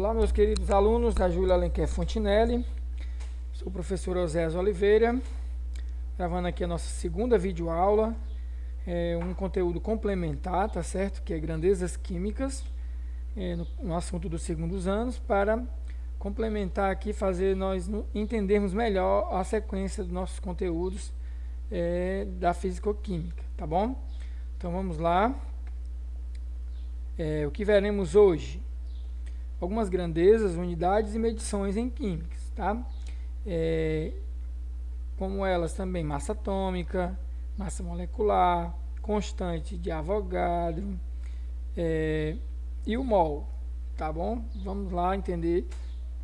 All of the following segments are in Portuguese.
Olá, meus queridos alunos da Júlia Alenquer Fontinelli. Sou o professor Osés Oliveira, gravando aqui a nossa segunda videoaula, um conteúdo complementar, tá certo? Que é grandezas químicas, no assunto dos segundos anos, para complementar aqui, fazer nós entendermos melhor a sequência dos nossos conteúdos da físico-química, tá bom? Então vamos lá. O que veremos hoje? Algumas grandezas, unidades e medições em químicas, tá? Como elas também massa atômica, massa molecular, constante de Avogadro e o mol, tá bom? Vamos lá entender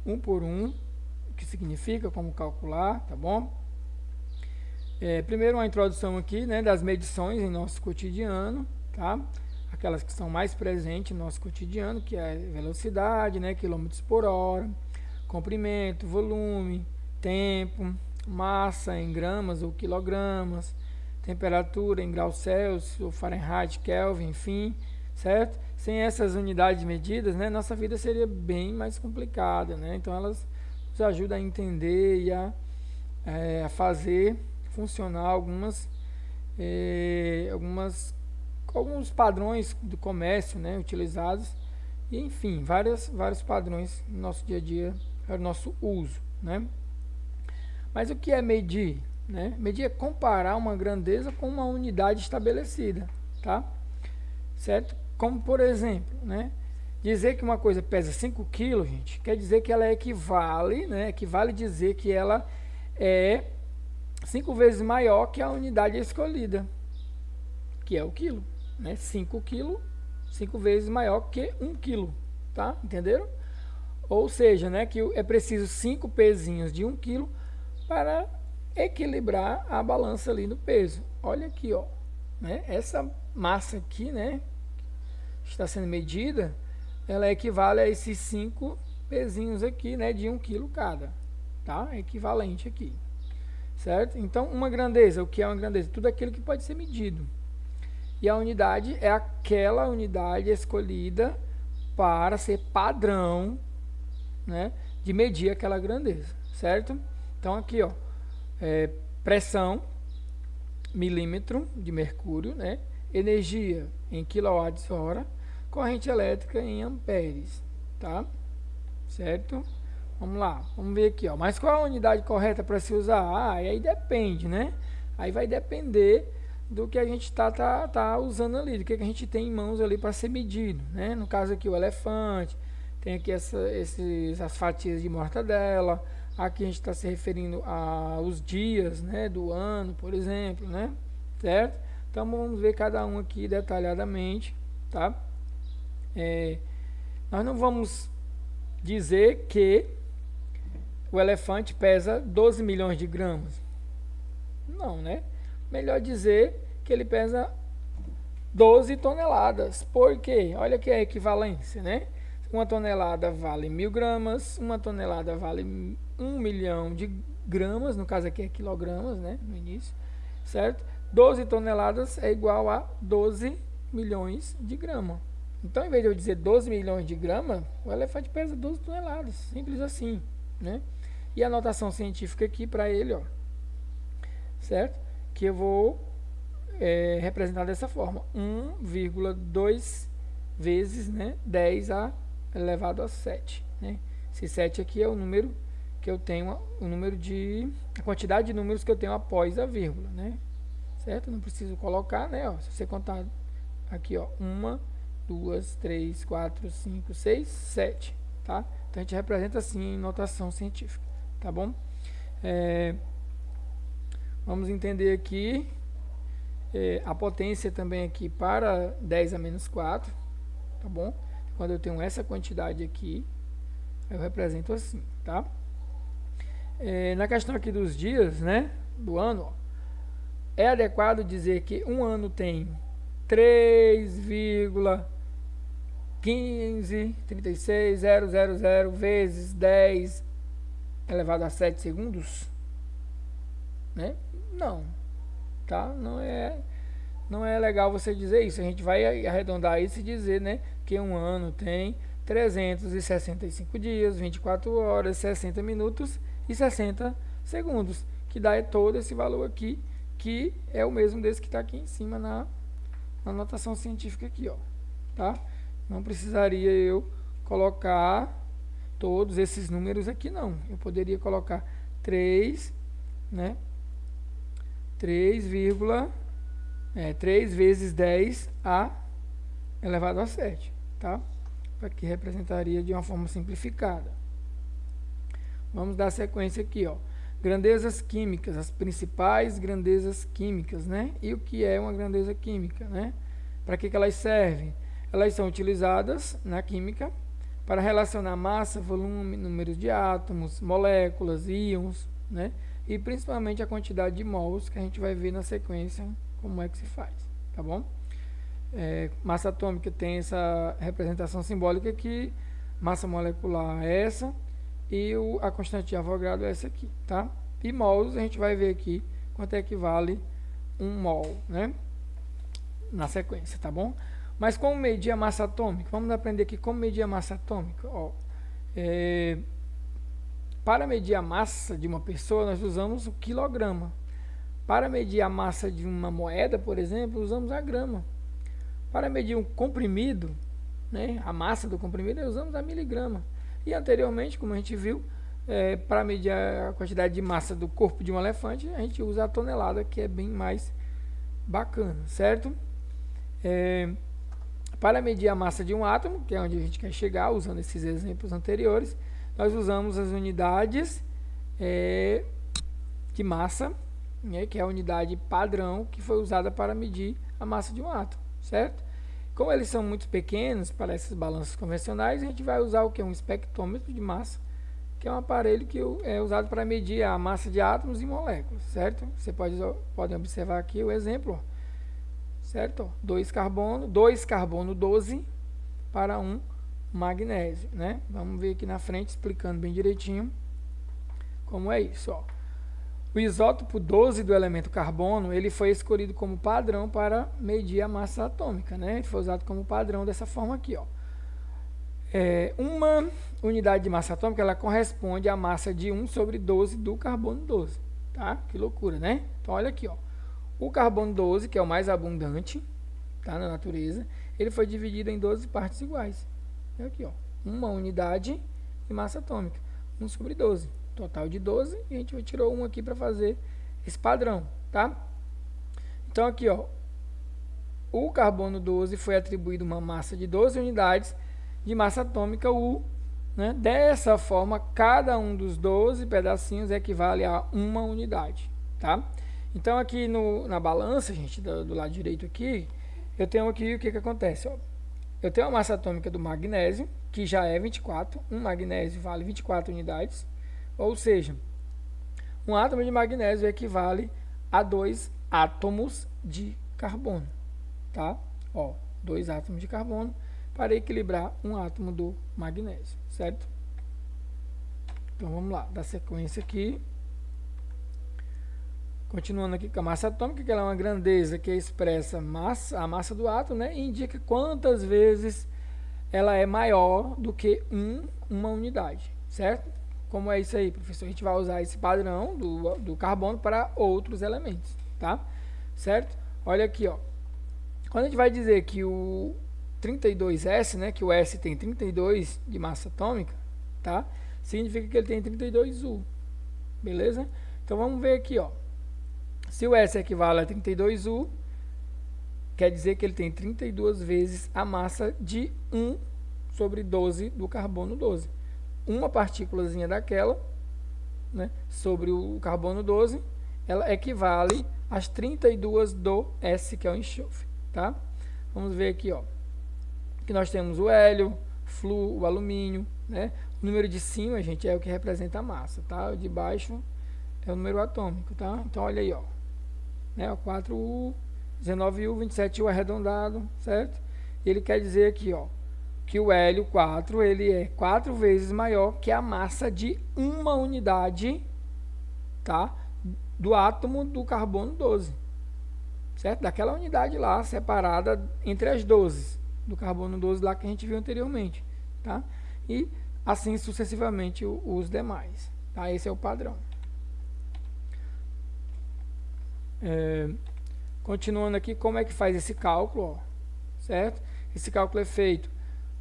um por um o que significa, como calcular, tá bom? Primeiro uma introdução aqui, né, das medições em nosso cotidiano, tá? Aquelas que são mais presentes no nosso cotidiano, que é velocidade, né, quilômetros por hora, comprimento, volume, tempo, massa em gramas ou quilogramas, temperatura em graus Celsius ou Fahrenheit, Kelvin, enfim, certo? Sem essas unidades medidas, né, nossa vida seria bem mais complicada, né? Então elas nos ajudam a entender e a fazer funcionar alguns padrões do comércio, né, utilizados, e enfim, vários padrões no nosso dia a dia, para o nosso uso, né? Mas o que é medir? Né? Medir é comparar uma grandeza com uma unidade estabelecida, tá? Certo? Como, por exemplo, né, dizer que uma coisa pesa 5 kg, gente, quer dizer que ela equivale, né, equivale dizer que ela é 5 vezes maior que a unidade escolhida, que é o quilo, né? 5 kg, 5 vezes maior que 1 kg, tá? Entenderam? Ou seja, né, que é preciso 5 pezinhos de 1 kg para equilibrar a balança ali do peso. Olha aqui, ó, né? Essa massa aqui, né, está sendo medida, ela equivale a esses 5 pezinhos aqui, né, de 1 kg cada, tá? É equivalente aqui, certo? Então, uma grandeza, o que é uma grandeza? Tudo aquilo que pode ser medido. E a unidade é aquela unidade escolhida para ser padrão, né, de medir aquela grandeza, certo? Então aqui, ó, pressão, milímetro de mercúrio, né? Energia em kWh, corrente elétrica em amperes, tá? Certo? Vamos lá, vamos ver aqui, ó. Mas qual a unidade correta para se usar? Ah, e aí depende, né? Aí vai depender do que a gente tá usando ali, do que a gente tem em mãos ali para ser medido, né? No caso aqui o elefante, tem aqui essas fatias de mortadela. Aqui a gente está se referindo aos dias, né, do ano, por exemplo, né? Certo? Então vamos ver cada um aqui detalhadamente, tá? Nós não vamos dizer que o elefante pesa 12 milhões de gramas. Não, né? Melhor dizer que ele pesa 12 toneladas. Por quê? Olha que é a equivalência, né? Uma tonelada vale 1000 gramas, uma tonelada vale 1 milhão de gramas, no caso aqui é quilogramas, né? No início, certo? 12 toneladas é igual a 12 milhões de gramas. Então, em vez de eu dizer 12 milhões de gramas, o elefante pesa 12 toneladas. Simples assim, né? E a notação científica aqui para ele, ó, certo? Que eu vou representar dessa forma: 1,2 vezes, né, 10 elevado a 7, né? Esse 7 aqui é o número que eu tenho, a quantidade de números que eu tenho após a vírgula, né? Certo? Não preciso colocar, né? Ó, se você contar aqui, ó, 1, 2, 3, 4, 5, 6, 7, tá? Então a gente representa assim em notação científica, tá bom? Vamos entender aqui a potência também aqui para 10 a menos 4, tá bom? Quando eu tenho essa quantidade aqui, eu represento assim, tá? Na questão aqui dos dias, né, do ano, ó, é adequado dizer que um ano tem 3,1536000 vezes 10 elevado a 7 segundos, né? Não, tá? Não é legal você dizer isso. A gente vai arredondar isso e dizer, né, que um ano tem 365 dias, 24 horas, 60 minutos e 60 segundos, que dá todo esse valor aqui, que é o mesmo desse que está aqui em cima na notação científica aqui, ó, tá? Não precisaria eu colocar todos esses números aqui, não. Eu poderia colocar 3, né? 3 vezes 10 a elevado a 7, tá? Aqui representaria de uma forma simplificada. Vamos dar sequência aqui, ó. Grandezas químicas, as principais grandezas químicas, né? E o que é uma grandeza química, né? Para que elas servem? Elas são utilizadas na química para relacionar massa, volume, número de átomos, moléculas, íons, né? E principalmente a quantidade de mols, que a gente vai ver na sequência como é que se faz, tá bom? Massa atômica tem essa representação simbólica aqui, massa molecular é essa, e a constante de Avogadro é essa aqui, tá? E mols, a gente vai ver aqui quanto é que vale um mol, né? Na sequência, tá bom? Mas como medir a massa atômica? Vamos aprender aqui como medir a massa atômica. Ó, para medir a massa de uma pessoa, nós usamos o quilograma. Para medir a massa de uma moeda, por exemplo, usamos a grama. Para medir um comprimido, né, a massa do comprimido, usamos a miligrama. E anteriormente, como a gente viu, para medir a quantidade de massa do corpo de um elefante, a gente usa a tonelada, que é bem mais bacana, certo? Para medir a massa de um átomo, que é onde a gente quer chegar, usando esses exemplos anteriores, nós usamos as unidades de massa, né, que é a unidade padrão que foi usada para medir a massa de um átomo, certo? Como eles são muito pequenos para essas balanças convencionais, a gente vai usar o que? Um espectrômetro de massa, que é um aparelho que é usado para medir a massa de átomos e moléculas, certo? Você pode observar aqui o exemplo, ó. Certo? 2 carbono 12 para 1 magnésio, né? Vamos ver aqui na frente, explicando bem direitinho como é isso, ó. O isótopo 12 do elemento carbono, ele foi escolhido como padrão para medir a massa atômica, né? Ele foi usado como padrão dessa forma aqui, ó. Uma unidade de massa atômica, ela corresponde à massa de 1 sobre 12 do carbono 12, tá? Que loucura, né? Então, olha aqui, ó. O carbono 12, que é o mais abundante, tá, na natureza, ele foi dividido em 12 partes iguais. Aqui, ó, uma unidade de massa atômica, 1 sobre 12. Total de 12, e a gente tirou 1 aqui para fazer esse padrão, tá? Então, aqui, ó, o carbono 12 foi atribuído uma massa de 12 unidades de massa atômica U, né? Dessa forma, cada um dos 12 pedacinhos equivale a uma unidade, tá? Então, aqui na balança, gente, do lado direito aqui, eu tenho aqui o que acontece, ó. Eu tenho a massa atômica do magnésio, que já é 24. Um magnésio vale 24 unidades. Ou seja, um átomo de magnésio equivale a 2 átomos de carbono, tá? Ó, 2 átomos de carbono para equilibrar um átomo do magnésio, certo? Então, vamos lá, dar sequência aqui. Continuando aqui com a massa atômica, que ela é uma grandeza que expressa a massa do átomo, né, e indica quantas vezes ela é maior do que uma unidade, certo? Como é isso aí, professor? A gente vai usar esse padrão do carbono para outros elementos, tá? Certo? Olha aqui, ó. Quando a gente vai dizer que o 32S, né, que o S tem 32 de massa atômica, tá? Significa que ele tem 32U, beleza? Então, vamos ver aqui, ó. Se o S equivale a 32U, quer dizer que ele tem 32 vezes a massa de 1 sobre 12 do carbono 12. Uma partículazinha daquela, né, sobre o carbono 12, ela equivale às 32 do S, que é o enxofre, tá? Vamos ver aqui, ó, que nós temos o hélio, flúor, o alumínio, né? O número de cima, gente, é o que representa a massa, tá? O de baixo é o número atômico, tá? Então, olha aí, ó, né, o 4U, 19U, 27U arredondado, certo? E ele quer dizer aqui, ó, que o hélio 4, ele é 4 vezes maior que a massa de uma unidade, tá, do átomo do carbono 12, certo? Daquela unidade lá, separada entre as 12 do carbono 12 lá que a gente viu anteriormente, tá? E assim sucessivamente os demais, tá? Esse é o padrão. Continuando aqui, como é que faz esse cálculo, ó, certo? Esse cálculo é feito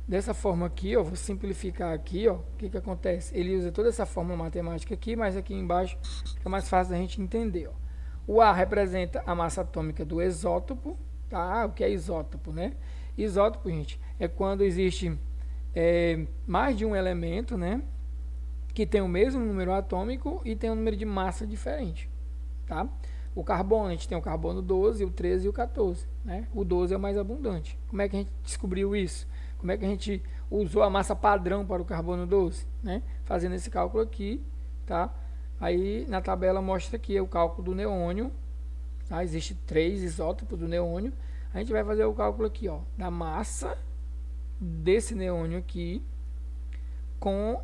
dessa forma aqui, ó, vou simplificar aqui, ó, o que que acontece? Ele usa toda essa fórmula matemática aqui, mas aqui embaixo fica mais fácil da gente entender, ó. O A representa a massa atômica do isótopo, tá? O que é isótopo, né? Isótopo, gente, é quando existe mais de um elemento, né, que tem o mesmo número atômico e tem um número de massa diferente, tá? O carbono, a gente tem o carbono 12, o 13 e o 14, né? O 12 é o mais abundante. Como é que a gente descobriu isso? Como é que a gente usou a massa padrão para o carbono 12, né? Fazendo esse cálculo aqui, tá? Aí na tabela mostra aqui o cálculo do neônio, tá? Existe 3 isótopos do neônio. A gente vai fazer o cálculo aqui, ó, da massa desse neônio aqui com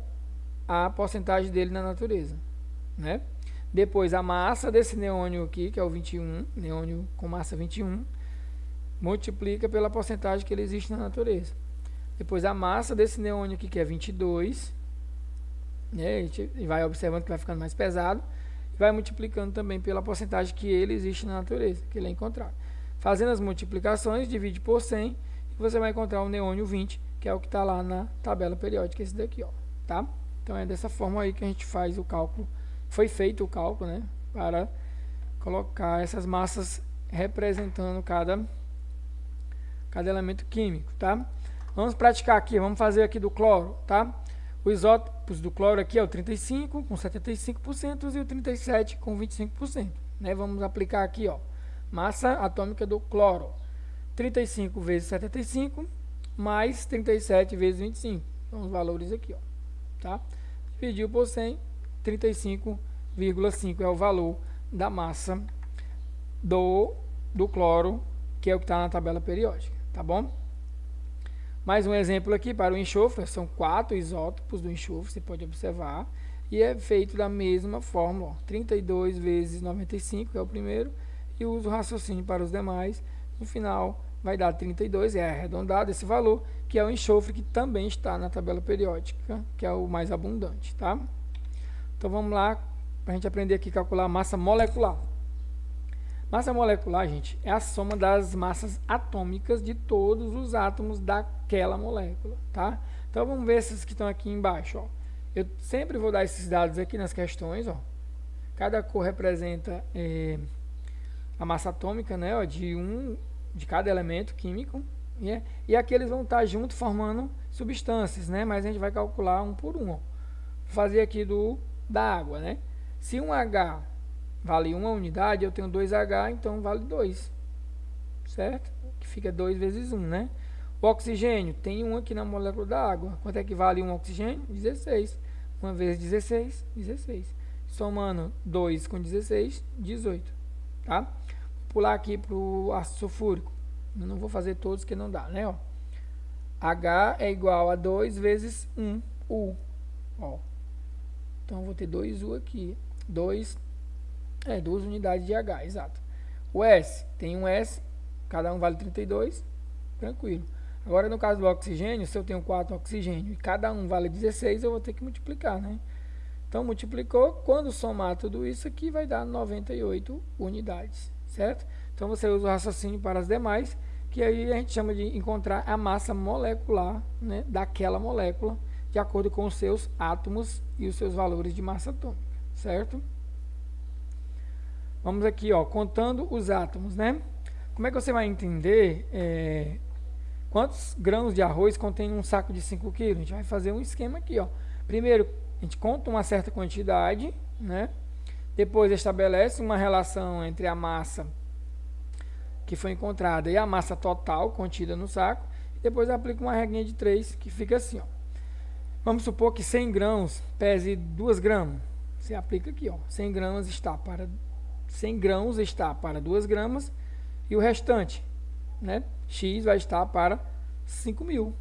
a porcentagem dele na natureza, né? Depois a massa desse neônio aqui, que é o 21, neônio com massa 21, multiplica pela porcentagem que ele existe na natureza. Depois a massa desse neônio aqui, que é 22, né? A gente vai observando que vai ficando mais pesado, e vai multiplicando também pela porcentagem que ele existe na natureza, que ele é encontrado. Fazendo as multiplicações, divide por 100, e você vai encontrar o neônio 20, que é o que está lá na tabela periódica, esse daqui, ó, tá? Então é dessa forma aí que a gente faz o cálculo. Foi feito o cálculo, né, para colocar essas massas representando cada elemento químico, tá? Vamos praticar aqui, vamos fazer aqui do cloro, tá? Os isótopos do cloro aqui é o 35 com 75% e o 37 com 25%, né? Vamos aplicar aqui, ó, massa atômica do cloro, 35 vezes 75 mais 37 vezes 25, são os valores aqui, ó, tá? Dividiu por 100, 35,5 é o valor da massa do cloro, que é o que está na tabela periódica, tá bom? Mais um exemplo aqui para o enxofre, são 4 isótopos do enxofre, você pode observar, e é feito da mesma fórmula, ó, 32 vezes 95 é o primeiro, e uso o raciocínio para os demais, no final vai dar 32, é arredondado esse valor, que é o enxofre, que também está na tabela periódica, que é o mais abundante, tá? Então vamos lá, para a gente aprender aqui a calcular a massa molecular. Massa molecular, gente, é a soma das massas atômicas de todos os átomos daquela molécula, tá? Então vamos ver esses que estão aqui embaixo, ó. Eu sempre vou dar esses dados aqui nas questões, ó. Cada cor representa a massa atômica, né, ó, de cada elemento químico, né? E aqui eles vão estar juntos formando substâncias, né? Mas a gente vai calcular um por um, ó. Vou fazer aqui da água, né? Se um H vale 1 unidade, eu tenho 2H, então vale 2, certo? Que fica 2 vezes 1, né? O oxigênio, tem 1 aqui na molécula da água. Quanto é que vale um oxigênio? 16. 1 vezes 16, 16. Somando 2 com 16, 18, tá? Vou pular aqui para o ácido sulfúrico. Eu não vou fazer todos que não dá, né? Ó. H é igual a 2 vezes 1, U. Ó. Então, vou ter 2U aqui. 2 unidades de H, exato. O S, tem um S, cada um vale 32, tranquilo. Agora, no caso do oxigênio, se eu tenho 4 oxigênio e cada um vale 16, eu vou ter que multiplicar, né? Então, multiplicou, quando somar tudo isso aqui, vai dar 98 unidades, certo? Então, você usa o raciocínio para as demais, que aí a gente chama de encontrar a massa molecular, né, daquela molécula, de acordo com os seus átomos e os seus valores de massa atômica, certo? Vamos aqui, ó, contando os átomos, né? Como é que você vai entender quantos grãos de arroz contém um saco de 5 quilos? A gente vai fazer um esquema aqui, ó. Primeiro, a gente conta uma certa quantidade, né? Depois estabelece uma relação entre a massa que foi encontrada e a massa total contida no saco. E depois aplica uma regrinha de 3, que fica assim, ó. Vamos supor que 100 grãos pese 2 gramas. Você aplica aqui, ó. 100 grãos está para 2 gramas e o restante, né? X vai estar para 5.000,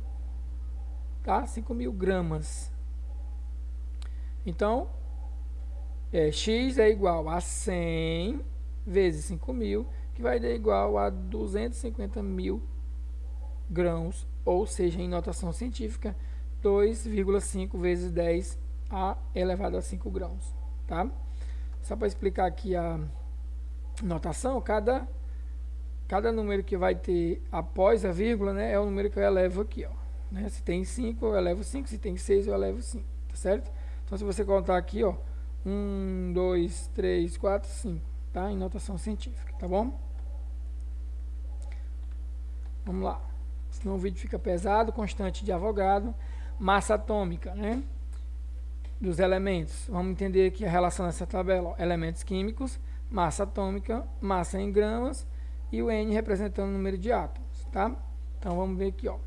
tá? 5.000 gramas. Então, X é igual a 100 vezes 5.000, que vai dar igual a 250.000 grãos, ou seja, em notação científica, 2,5 vezes 10 a elevado a 5 grãos, tá? Só para explicar aqui a notação, cada número que vai ter após a vírgula, né, é o número que eu elevo aqui, ó, né? Se tem 5, eu elevo 5, se tem 6, eu elevo 5, tá certo? Então, se você contar aqui, ó, 1, 2, 3, 4, 5, tá? Em notação científica, tá bom? Vamos lá. Senão o vídeo fica pesado. Constante de Avogadro. Massa atômica, né? Dos elementos. Vamos entender aqui a relação nessa tabela, ó. Elementos químicos, massa atômica, massa em gramas e o N representando o número de átomos, tá? Então, vamos ver aqui, ó.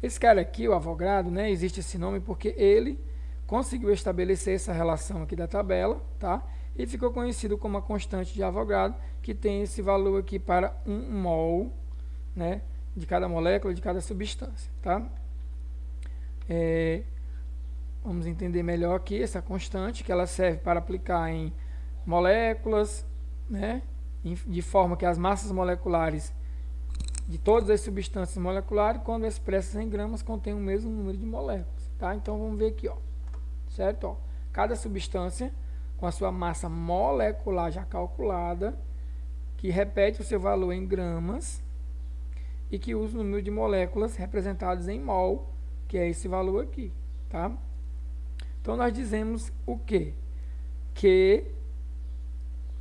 Esse cara aqui, o Avogadro, né? Existe esse nome porque ele conseguiu estabelecer essa relação aqui da tabela, tá? E ficou conhecido como a constante de Avogadro, que tem esse valor aqui para 1 mol, né, de cada molécula, de cada substância, tá? Vamos entender melhor aqui essa constante, que ela serve para aplicar em moléculas, né, de forma que as massas moleculares de todas as substâncias moleculares, quando expressas em gramas, contêm o mesmo número de moléculas, tá? Então, vamos ver aqui, ó, certo? Ó, cada substância com a sua massa molecular já calculada, que repete o seu valor em gramas e que usa o número de moléculas representadas em mol, que é esse valor aqui, tá? Então, nós dizemos o quê?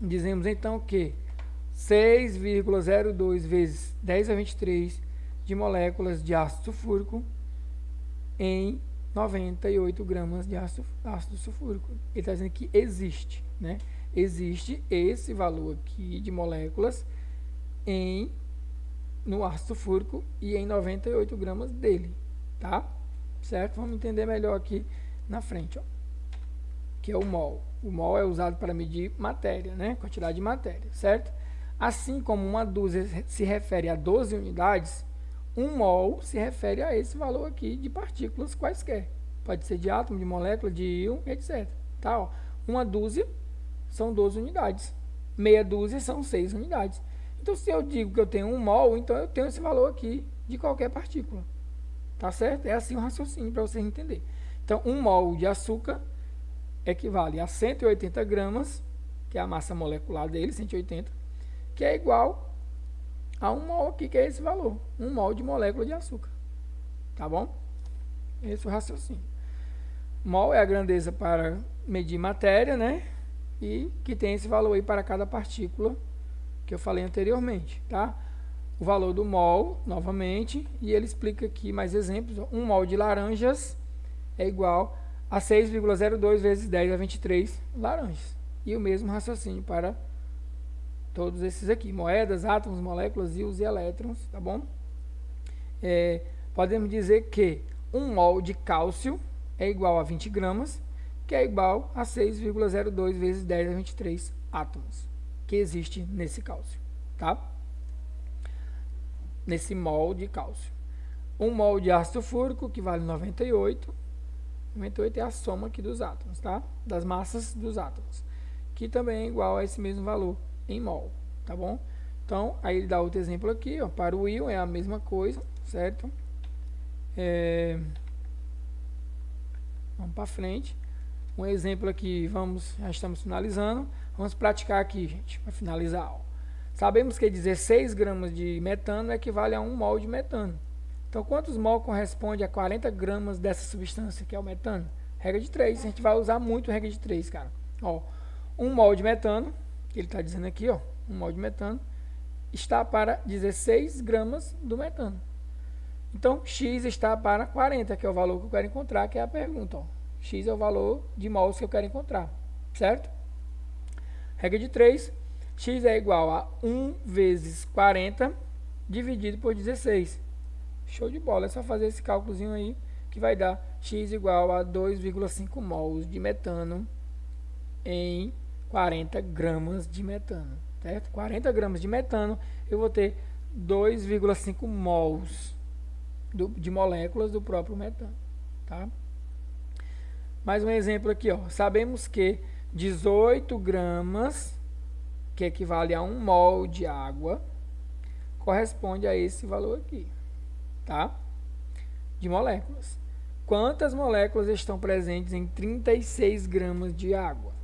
Dizemos então que 6,02 vezes 10 a 23 de moléculas de ácido sulfúrico em 98 gramas de ácido sulfúrico. Ele está dizendo que existe, né? Existe esse valor aqui de moléculas no ácido sulfúrico e em 98 gramas dele, tá? Certo? Vamos entender melhor aqui na frente, ó, que é o mol. O mol é usado para medir matéria, né? Quantidade de matéria, certo? Assim como uma dúzia se refere a 12 unidades, um mol se refere a esse valor aqui de partículas quaisquer. Pode ser de átomo, de molécula, de íon, etc. Tá? Ó, uma dúzia são 12 unidades. Meia dúzia são 6 unidades. Então, se eu digo que eu tenho um mol, então eu tenho esse valor aqui de qualquer partícula. Tá certo? É assim o raciocínio para você entender. Então, um mol de açúcar equivale a 180 gramas, que é a massa molecular dele, 180, que é igual a um mol aqui, que é esse valor. Um mol de molécula de açúcar. Tá bom? Esse é o raciocínio. Mol é a grandeza para medir matéria, né? E que tem esse valor aí para cada partícula que eu falei anteriormente, tá? O valor do mol, novamente, e ele explica aqui mais exemplos. Um mol de laranjas é igual a 6,02 vezes 10 a 23 laranjas. E o mesmo raciocínio para todos esses aqui, moedas, átomos, moléculas, íons e elétrons, tá bom? Podemos dizer que um mol de cálcio é igual a 20 gramas, que é igual a 6,02 vezes 10 a 23 átomos, que existe nesse cálcio, tá? Nesse mol de cálcio. Um mol de ácido sulfúrico, que vale 98. 98 é a soma aqui dos átomos, tá? Das massas dos átomos, que também é igual a esse mesmo valor em mol, tá bom? Então, aí ele dá outro exemplo aqui, ó, para o íon é a mesma coisa, certo? Vamos para frente. Um exemplo aqui, já estamos finalizando. Vamos praticar aqui, gente, para finalizar a aula. Sabemos que 16 gramas de metano equivale a 1 mol de metano. Então, quantos mol corresponde a 40 gramas dessa substância, que é o metano? Regra de 3. A gente vai usar muito regra de 3, cara. Ó, 1 mol de metano, que ele está dizendo aqui, ó, 1 mol de metano, está para 16 gramas do metano. Então, X está para 40, que é o valor que eu quero encontrar, que é a pergunta. Ó. X é o valor de mols que eu quero encontrar, certo? Regra de 3, X é igual a 1 vezes 40 dividido por 16. Show de bola, é só fazer esse cálculozinho aí, que vai dar X igual a 2,5 mols de metano em 40 gramas de metano, certo? 40 gramas de metano, eu vou ter 2,5 mols de moléculas do próprio metano, tá? Mais um exemplo aqui, ó. Sabemos que 18 gramas, que equivale a 1 mol de água, corresponde a esse valor aqui, tá? De moléculas. quantas moléculas estão presentes em 36 gramas de água?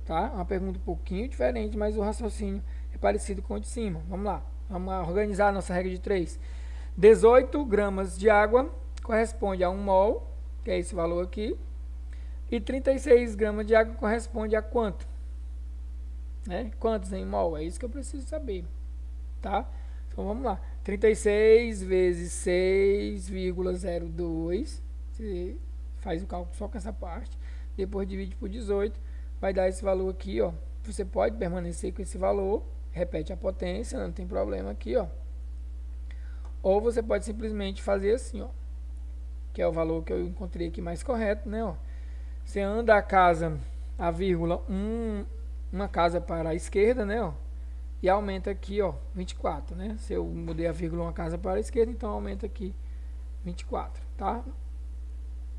Tá? Uma pergunta um pouquinho diferente, mas o raciocínio é parecido com o de cima. Vamos lá, vamos organizar a nossa regra de 3. 18 gramas de água corresponde a 1 mol, que é esse valor aqui, e 36 gramas de água corresponde a quanto? Né? Quantos em mol? É isso que eu preciso saber. Tá? Então vamos lá. 36 vezes 6,02. Você faz o cálculo só com essa parte. Depois divide por 18. Vai dar esse valor aqui, ó. Você pode permanecer com esse valor. Repete a potência, não tem problema aqui, ó. Ou você pode simplesmente fazer assim, ó. Que é o valor que eu encontrei aqui mais correto, né, ó. Você anda a casa, a vírgula, uma casa para a esquerda, né, ó. E aumenta aqui, ó, 24, né? Se eu mudei a vírgula uma casa para a esquerda, então aumenta aqui 24, tá?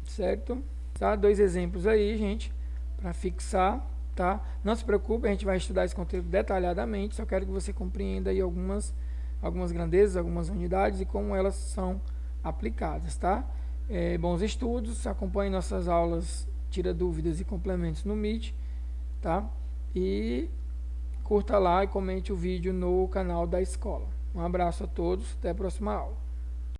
Certo? Tá? 2 exemplos aí, gente, para fixar, tá? Não se preocupe, a gente vai estudar esse conteúdo detalhadamente, só quero que você compreenda aí algumas grandezas, algumas unidades e como elas são aplicadas, tá? Bons estudos, acompanhe nossas aulas, tira dúvidas e complementos no Meet, tá? E curta lá e comente o vídeo no canal da escola. Um abraço a todos, até a próxima aula.